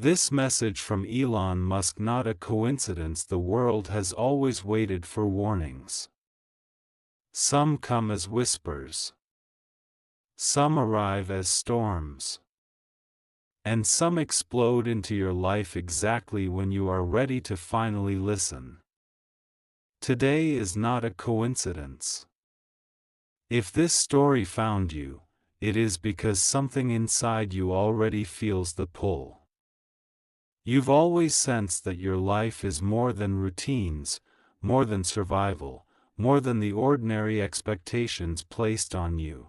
This message from Elon Musk, not a coincidence. The world has always waited for warnings. Some come as whispers. Some arrive as storms. And some explode into your life exactly when you are ready to finally listen. Today is not a coincidence. If this story found you, it is because something inside you already feels the pull. You've always sensed that your life is more than routines, more than survival, more than the ordinary expectations placed on you.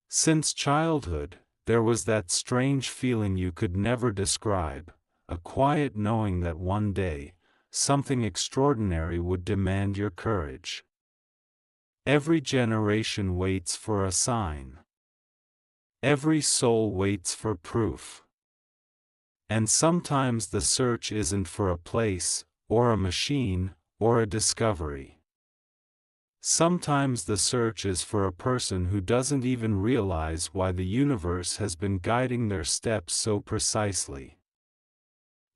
Since childhood, there was that strange feeling you could never describe, a quiet knowing that one day, something extraordinary would demand your courage. Every generation waits for a sign. Every soul waits for proof. And sometimes the search isn't for a place, or a machine, or a discovery. Sometimes the search is for a person who doesn't even realize why the universe has been guiding their steps so precisely.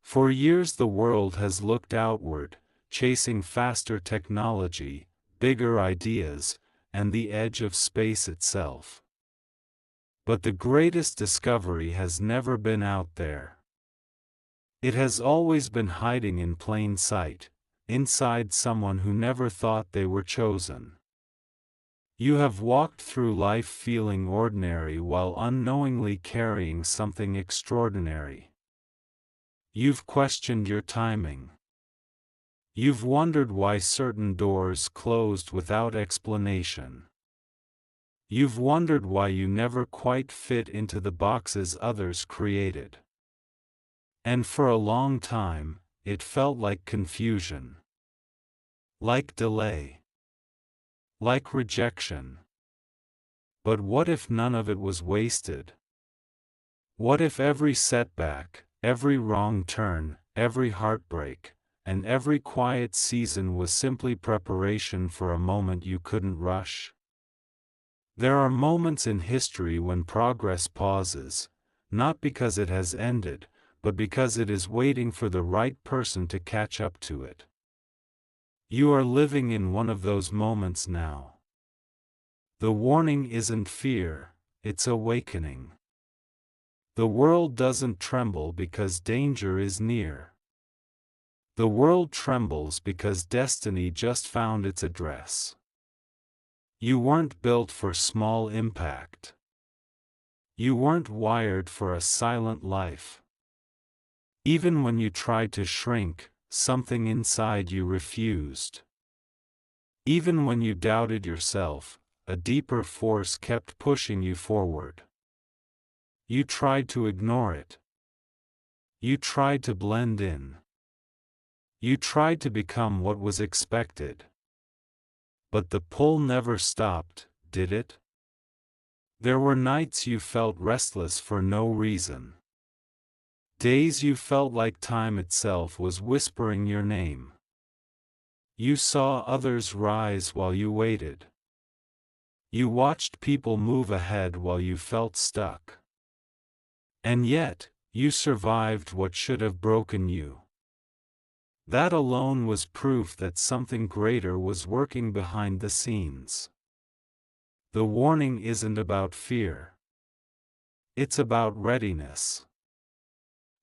For years the world has looked outward, chasing faster technology, bigger ideas, and the edge of space itself. But the greatest discovery has never been out there. It has always been hiding in plain sight, inside someone who never thought they were chosen. You have walked through life feeling ordinary while unknowingly carrying something extraordinary. You've questioned your timing. You've wondered why certain doors closed without explanation. You've wondered why you never quite fit into the boxes others created. And for a long time, it felt like confusion. Like delay. Like rejection. But what if none of it was wasted? What if every setback, every wrong turn, every heartbreak, and every quiet season was simply preparation for a moment you couldn't rush? There are moments in history when progress pauses, not because it has ended, but because it is waiting for the right person to catch up to it. You are living in one of those moments now. The warning isn't fear, it's awakening. The world doesn't tremble because danger is near. The world trembles because destiny just found its address. You weren't built for small impact. You weren't wired for a silent life. Even when you tried to shrink, something inside you refused. Even when you doubted yourself, a deeper force kept pushing you forward. You tried to ignore it. You tried to blend in. You tried to become what was expected. But the pull never stopped, did it? There were nights you felt restless for no reason. Days you felt like time itself was whispering your name. You saw others rise while you waited. You watched people move ahead while you felt stuck. And yet, you survived what should have broken you. That alone was proof that something greater was working behind the scenes. The warning isn't about fear. It's about readiness.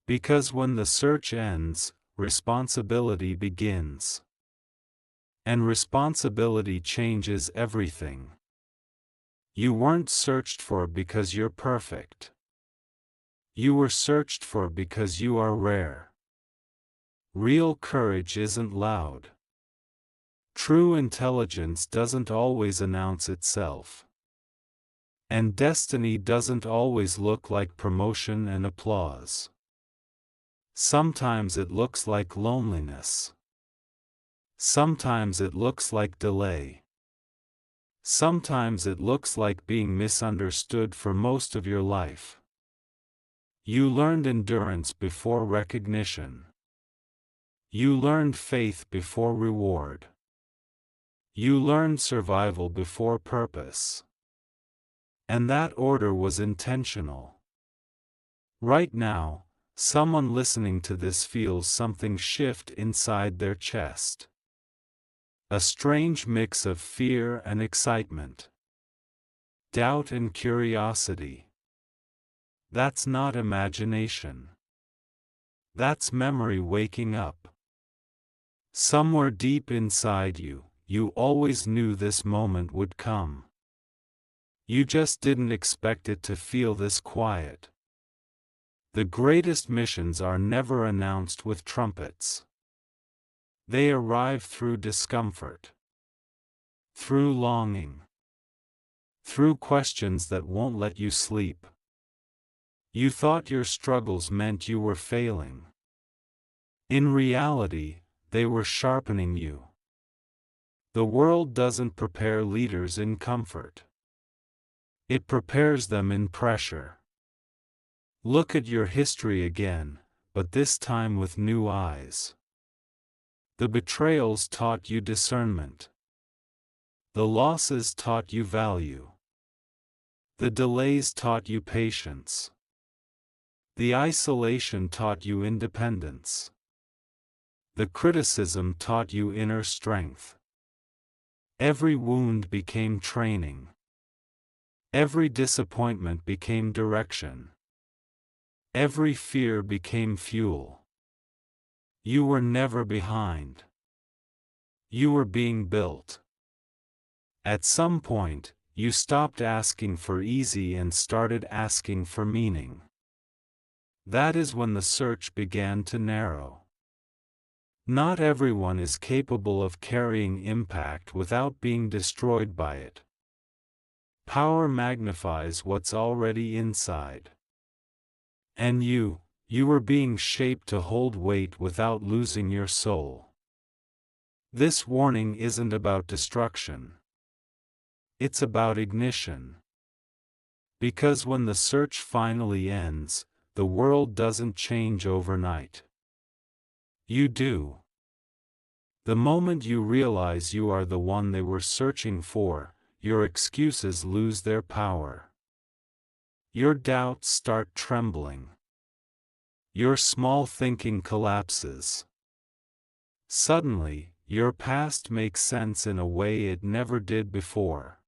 Because when the search ends, responsibility begins. And responsibility changes everything. You weren't searched for because you're perfect. You were searched for because you are rare. Real courage isn't loud. True intelligence doesn't always announce itself. And destiny doesn't always look like promotion and applause. Sometimes it looks like loneliness. Sometimes it looks like delay. Sometimes it looks like being misunderstood for most of your life. You learned endurance before recognition. You learned faith before reward. You learned survival before purpose. And that order was intentional. Right now, Someone listening to this feels something shift inside their chest. A strange mix of fear and excitement. Doubt and curiosity. That's not imagination. That's memory waking up. Somewhere deep inside you, you always knew this moment would come. You just didn't expect it to feel this quiet. The greatest missions are never announced with trumpets. They arrive through discomfort, through longing, through questions that won't let you sleep. You thought your struggles meant you were failing. In reality, they were sharpening you. The world doesn't prepare leaders in comfort. It prepares them in pressure. Look at your history again, but this time with new eyes. The betrayals taught you discernment. The losses taught you value. The delays taught you patience. The isolation taught you independence. The criticism taught you inner strength. Every wound became training. Every disappointment became direction. Every fear became fuel. You were never behind. You were being built. At some point, you stopped asking for easy and started asking for meaning. That is when the search began to narrow. Not everyone is capable of carrying impact without being destroyed by it. Power magnifies what's already inside. And you were being shaped to hold weight without losing your soul. This warning isn't about destruction. It's about ignition. Because when the search finally ends, the world doesn't change overnight. You do. The moment you realize you are the one they were searching for, your excuses lose their power. Your doubts start trembling. Your small thinking collapses. Suddenly, your past makes sense in a way it never did before.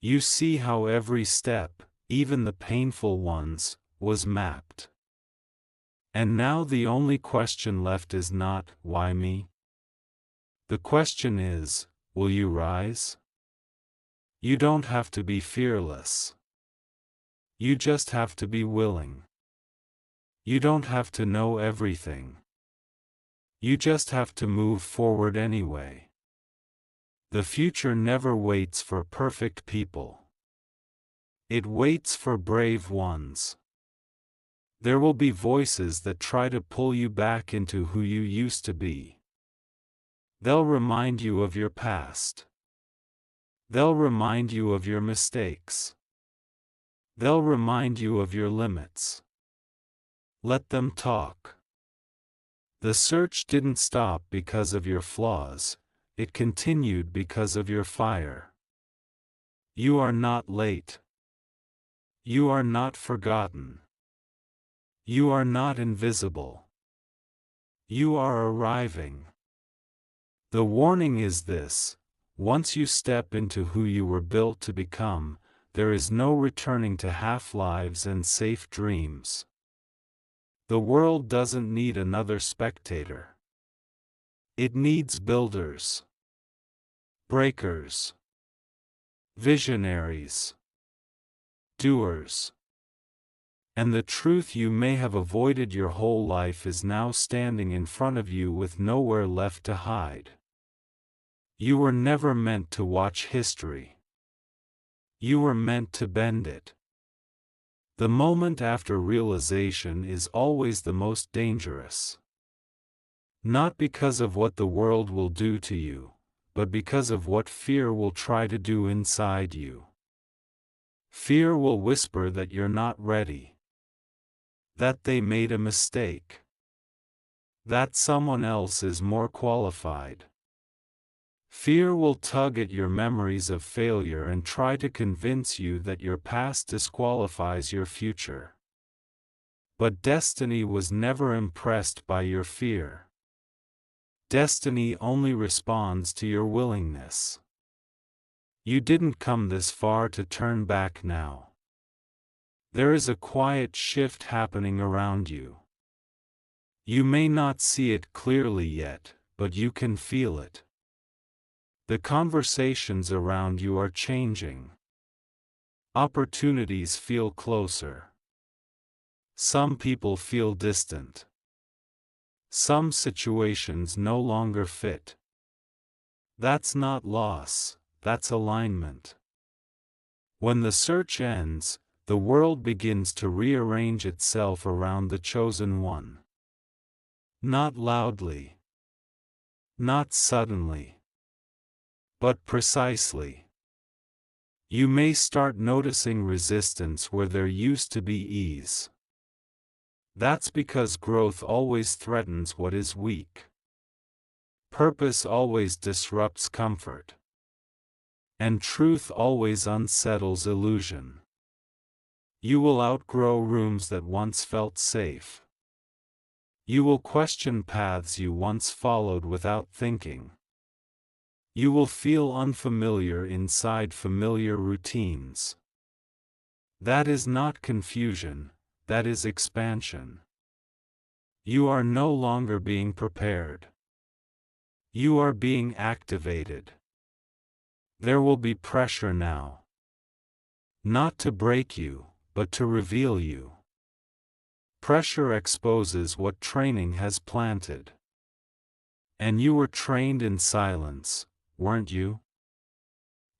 You see how every step, even the painful ones, was mapped. And now the only question left is not, why me? The question is, will you rise? You don't have to be fearless. You just have to be willing. You don't have to know everything. You just have to move forward anyway. The future never waits for perfect people. It waits for brave ones. There will be voices that try to pull you back into who you used to be. They'll remind you of your past. They'll remind you of your mistakes. They'll remind you of your limits. Let them talk. The search didn't stop because of your flaws, it continued because of your fire. You are not late. You are not forgotten. You are not invisible. You are arriving. The warning is this: once you step into who you were built to become, there is no returning to half-lives and safe dreams. The world doesn't need another spectator. It needs builders, breakers, visionaries, doers. And the truth you may have avoided your whole life is now standing in front of you with nowhere left to hide. You were never meant to watch history. You were meant to bend it. The moment after realization is always the most dangerous. Not because of what the world will do to you, but because of what fear will try to do inside you. Fear will whisper that you're not ready. That they made a mistake. That someone else is more qualified. Fear will tug at your memories of failure and try to convince you that your past disqualifies your future. But destiny was never impressed by your fear. Destiny only responds to your willingness. You didn't come this far to turn back now. There is a quiet shift happening around you. You may not see it clearly yet, but you can feel it. The conversations around you are changing. Opportunities feel closer. Some people feel distant. Some situations no longer fit. That's not loss, that's alignment. When the search ends, the world begins to rearrange itself around the chosen one. Not loudly. Not suddenly. But precisely. You may start noticing resistance where there used to be ease. That's because growth always threatens what is weak. Purpose always disrupts comfort. And truth always unsettles illusion. You will outgrow rooms that once felt safe. You will question paths you once followed without thinking. You will feel unfamiliar inside familiar routines. That is not confusion, that is expansion. You are no longer being prepared. You are being activated. There will be pressure now. Not to break you, but to reveal you. Pressure exposes what training has planted. And you were trained in silence, weren't you?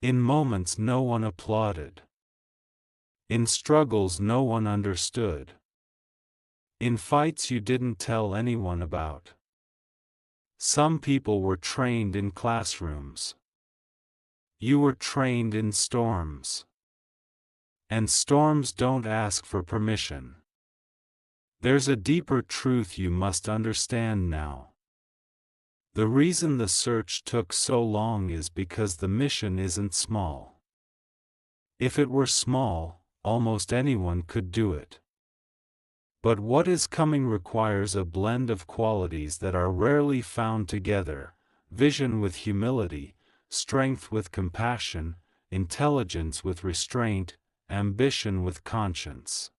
In moments no one applauded. In struggles no one understood. In fights you didn't tell anyone about. Some people were trained in classrooms. You were trained in storms. And storms don't ask for permission. There's a deeper truth you must understand now. The reason the search took so long is because the mission isn't small. If it were small, almost anyone could do it. But what is coming requires a blend of qualities that are rarely found together: vision with humility, strength with compassion, intelligence with restraint, ambition with conscience.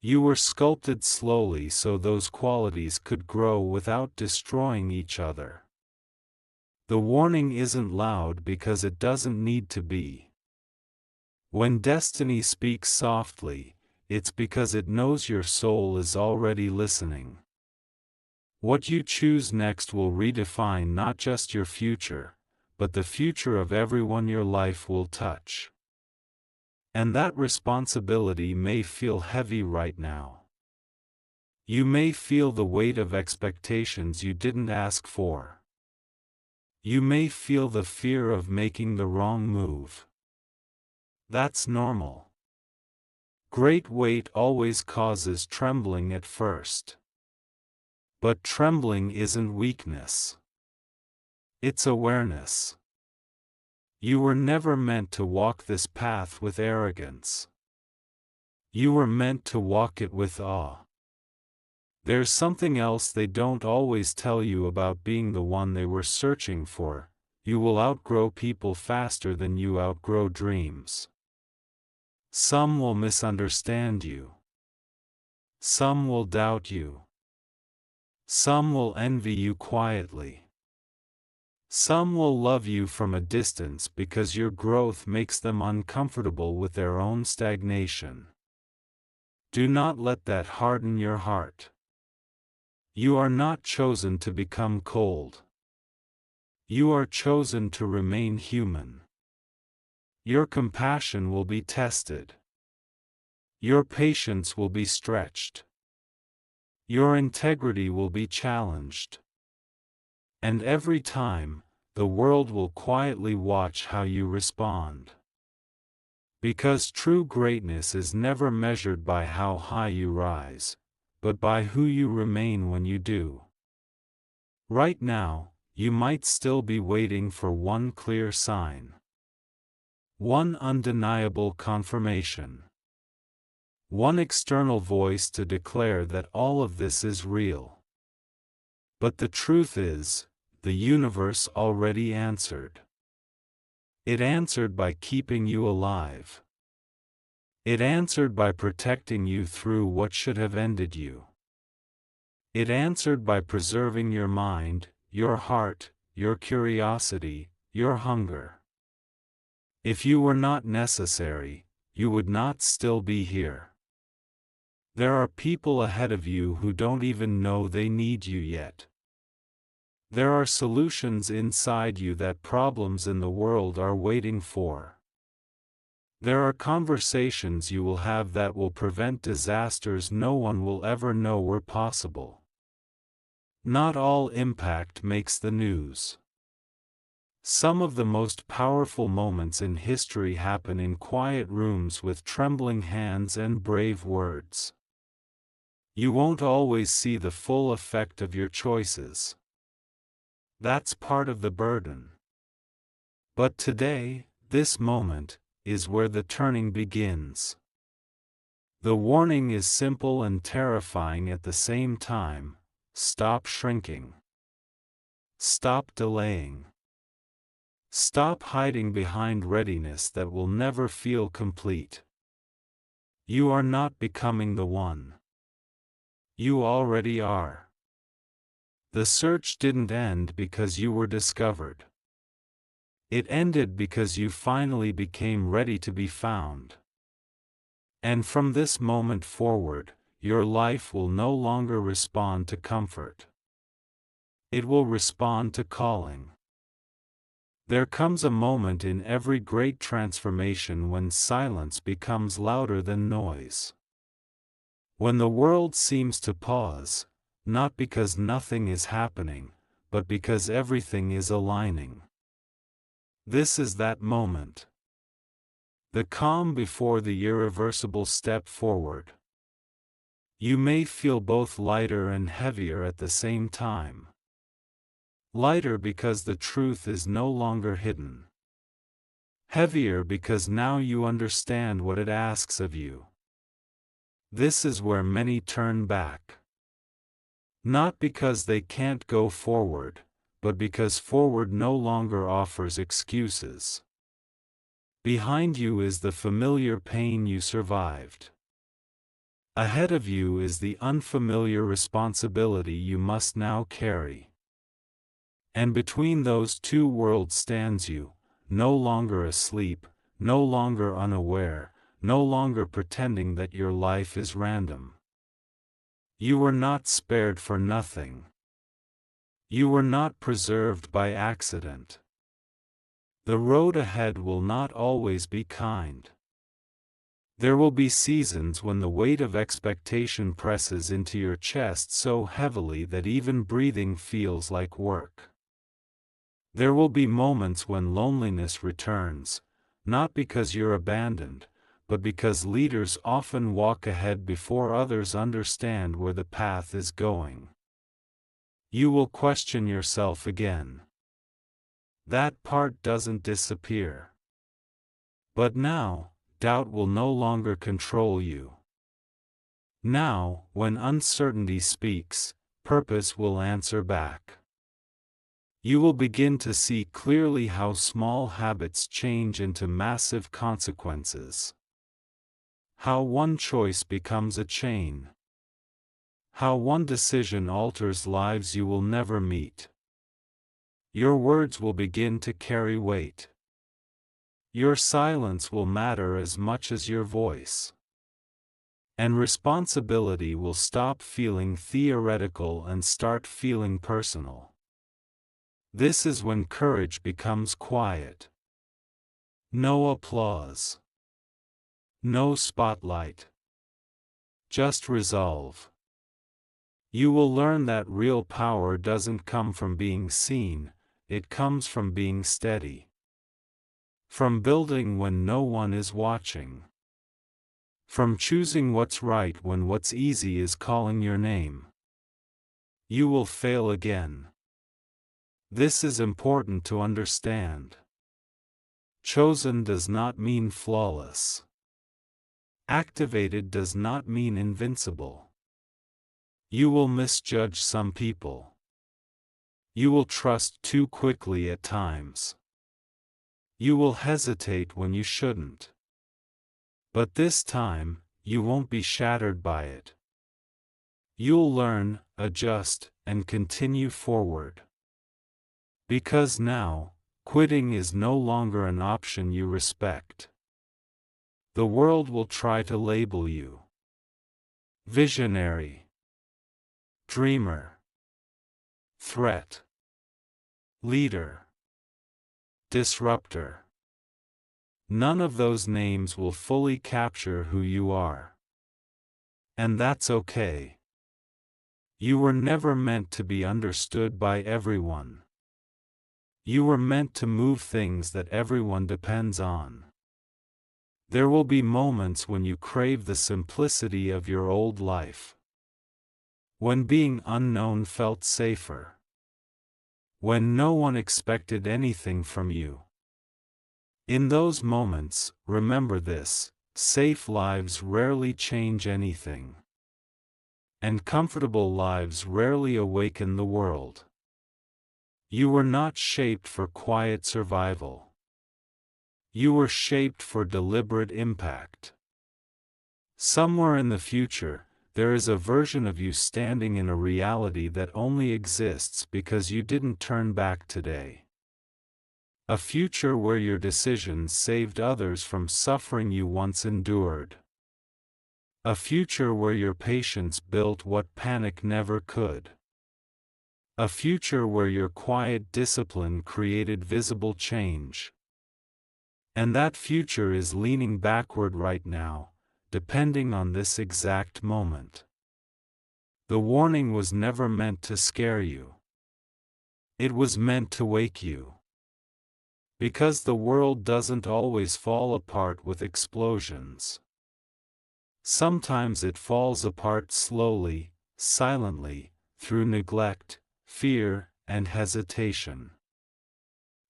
You were sculpted slowly so those qualities could grow without destroying each other. The warning isn't loud because it doesn't need to be. When destiny speaks softly, it's because it knows your soul is already listening. What you choose next will redefine not just your future, but the future of everyone your life will touch. And that responsibility may feel heavy right now. You may feel the weight of expectations you didn't ask for. You may feel the fear of making the wrong move. That's normal. Great weight always causes trembling at first. But trembling isn't weakness. It's awareness. You were never meant to walk this path with arrogance. You were meant to walk it with awe. There's something else they don't always tell you about being the one they were searching for: you will outgrow people faster than you outgrow dreams. Some will misunderstand you. Some will doubt you. Some will envy you quietly. Some will love you from a distance because your growth makes them uncomfortable with their own stagnation. Do not let that harden your heart. You are not chosen to become cold. You are chosen to remain human. Your compassion will be tested. Your patience will be stretched. Your integrity will be challenged. And every time, the world will quietly watch how you respond. Because true greatness is never measured by how high you rise, but by who you remain when you do. Right now, you might still be waiting for one clear sign. One undeniable confirmation. one external voice to declare that all of this is real. But the truth is, the universe already answered. It answered by keeping you alive. It answered by protecting you through what should have ended you. It answered by preserving your mind, your heart, your curiosity, your hunger. If you were not necessary, you would not still be here. There are people ahead of you who don't even know they need you yet. There are solutions inside you that problems in the world are waiting for. There are conversations you will have that will prevent disasters no one will ever know were possible. Not all impact makes the news. Some of the most powerful moments in history happen in quiet rooms with trembling hands and brave words. You won't always see the full effect of your choices. That's part of the burden. But today, this moment, is where the turning begins. The warning is simple and terrifying at the same time: stop shrinking. Stop delaying. Stop hiding behind readiness that will never feel complete. You are not becoming the one. You already are. The search didn't end because you were discovered. It ended because you finally became ready to be found. And from this moment forward, your life will no longer respond to comfort. It will respond to calling. There comes a moment in every great transformation when silence becomes louder than noise. When the world seems to pause, not because nothing is happening, but because everything is aligning. This is that moment. The calm before the irreversible step forward. You may feel both lighter and heavier at the same time. Lighter because the truth is no longer hidden. Heavier because now you understand what it asks of you. This is where many turn back. Not because they can't go forward, but because forward no longer offers excuses. Behind you is the familiar pain you survived. Ahead of you is the unfamiliar responsibility you must now carry. And between those two worlds stands you, no longer asleep, no longer unaware, no longer pretending that your life is random. You were not spared for nothing. You were not preserved by accident. The road ahead will not always be kind. There will be seasons when the weight of expectation presses into your chest so heavily that even breathing feels like work. There will be moments when loneliness returns, not because you're abandoned, but because leaders often walk ahead before others understand where the path is going. You will question yourself again. That part doesn't disappear. But now, doubt will no longer control you. Now, when uncertainty speaks, purpose will answer back. You will begin to see clearly how small habits change into massive consequences. How one choice becomes a chain. How one decision alters lives you will never meet. Your words will begin to carry weight. Your silence will matter as much as your voice. And responsibility will stop feeling theoretical and start feeling personal. This is when courage becomes quiet. No applause. No spotlight. Just resolve. You will learn that real power doesn't come from being seen, it comes from being steady. From building when no one is watching. From choosing what's right when what's easy is calling your name. You will fail again. This is important to understand. Chosen does not mean flawless. Activated does not mean invincible. You will misjudge some people. You will trust too quickly at times. You will hesitate when you shouldn't. But this time, you won't be shattered by it. You'll learn, adjust, and continue forward. Because now, quitting is no longer an option you respect. The world will try to label you visionary, dreamer, threat, leader, disruptor. None of those names will fully capture who you are. And that's okay. You were never meant to be understood by everyone. You were meant to move things that everyone depends on. There will be moments when you crave the simplicity of your old life. When being unknown felt safer. When no one expected anything from you. In those moments, remember this: safe lives rarely change anything. And comfortable lives rarely awaken the world. You were not shaped for quiet survival. You were shaped for deliberate impact. Somewhere in the future, there is a version of you standing in a reality that only exists because you didn't turn back today. A future where your decisions saved others from suffering you once endured. A future where your patience built what panic never could. A future where your quiet discipline created visible change. And that future is leaning backward right now, depending on this exact moment. The warning was never meant to scare you. It was meant to wake you. Because the world doesn't always fall apart with explosions. Sometimes it falls apart slowly, silently, through neglect, fear, and hesitation.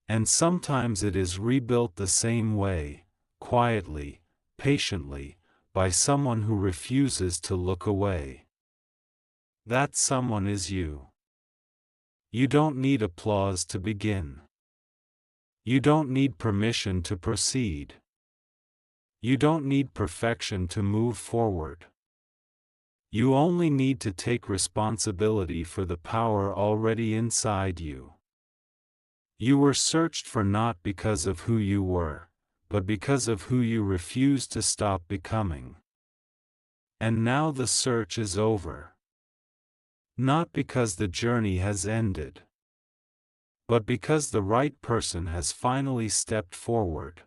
And sometimes it is rebuilt the same way, quietly, patiently, by someone who refuses to look away. That someone is you. You don't need applause to begin. You don't need permission to proceed. You don't need perfection to move forward. You only need to take responsibility for the power already inside you. You were searched for not because of who you were, but because of who you refused to stop becoming. And now the search is over. Not because the journey has ended, but because the right person has finally stepped forward.